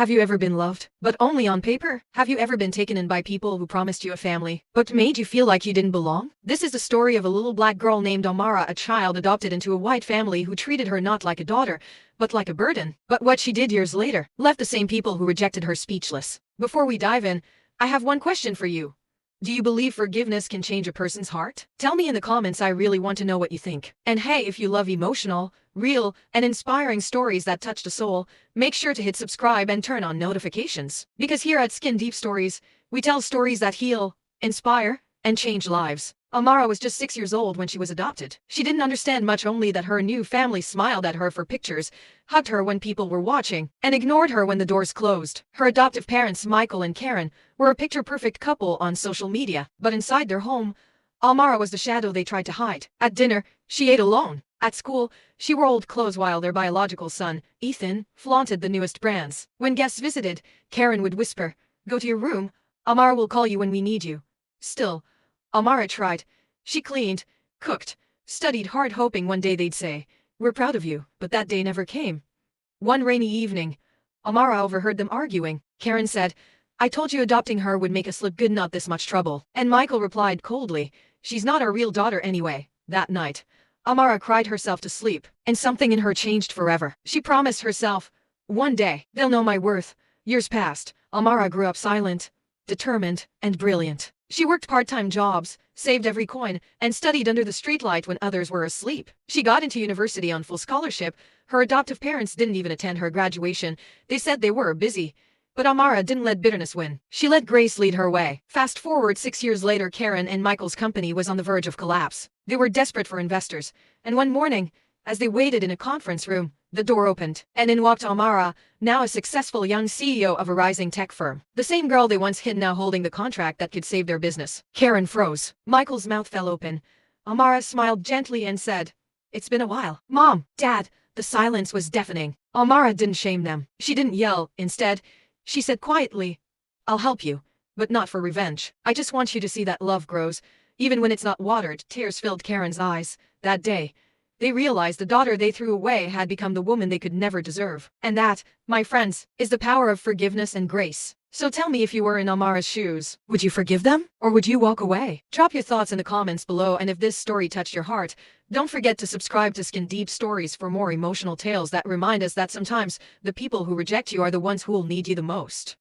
Have you ever been loved, but only on paper? Have you ever been taken in by people who promised you a family, but made you feel like you didn't belong? This is the story of a little black girl named Amara, a child adopted into a white family who treated her not like a daughter, but like a burden. But what she did years later left the same people who rejected her speechless. Before we dive in, I have one question for you. Do you believe forgiveness can change a person's heart? Tell me in the comments, I really want to know what you think. And hey, if you love emotional, real, and inspiring stories that touch the soul, make sure to hit subscribe and turn on notifications. Because here at Skin Deep Stories, we tell stories that heal, inspire, and change lives. Amara was just 6 years old when she was adopted. She didn't understand much, only that her new family smiled at her for pictures, hugged her when people were watching, and ignored her when the doors closed. Her adoptive parents, Michael and Karen, were a picture-perfect couple on social media, but inside their home, Amara was the shadow they tried to hide. At dinner, she ate alone. At school, she wore old clothes while their biological son, Ethan, flaunted the newest brands. When guests visited, Karen would whisper, "Go to your room, Amara will call you when we need you." Still, Amara tried. She cleaned, cooked, studied hard, hoping one day they'd say, "We're proud of you," but that day never came. One rainy evening, Amara overheard them arguing. Karen said, "I told you adopting her would make us look good, not this much trouble." And Michael replied coldly, "She's not our real daughter anyway." That night, Amara cried herself to sleep, and something in her changed forever. She promised herself, "One day, they'll know my worth." Years passed. Amara grew up silent, determined, and brilliant. She worked part-time jobs, saved every coin, and studied under the streetlight when others were asleep. She got into university on full scholarship. Her adoptive parents didn't even attend her graduation. They said they were busy. But Amara didn't let bitterness win. She let grace lead her way. Fast forward 6 years later, Karen and Michael's company was on the verge of collapse. They were desperate for investors. And one morning, as they waited in a conference room, the door opened, and in walked Amara, now a successful young CEO of a rising tech firm. The same girl they once hid, now holding the contract that could save their business. Karen froze. Michael's mouth fell open. Amara smiled gently and said, "It's been a while." "Mom, Dad." The silence was deafening. Amara didn't shame them. She didn't yell. Instead, she said quietly, "I'll help you, but not for revenge. I just want you to see that love grows, even when it's not watered." Tears filled Karen's eyes. That day, they realized the daughter they threw away had become the woman they could never deserve. And that, my friends, is the power of forgiveness and grace. So tell me, if you were in Amara's shoes, would you forgive them? Or would you walk away? Drop your thoughts in the comments below, and if this story touched your heart, don't forget to subscribe to Skin Deep Stories for more emotional tales that remind us that sometimes the people who reject you are the ones who'll need you the most.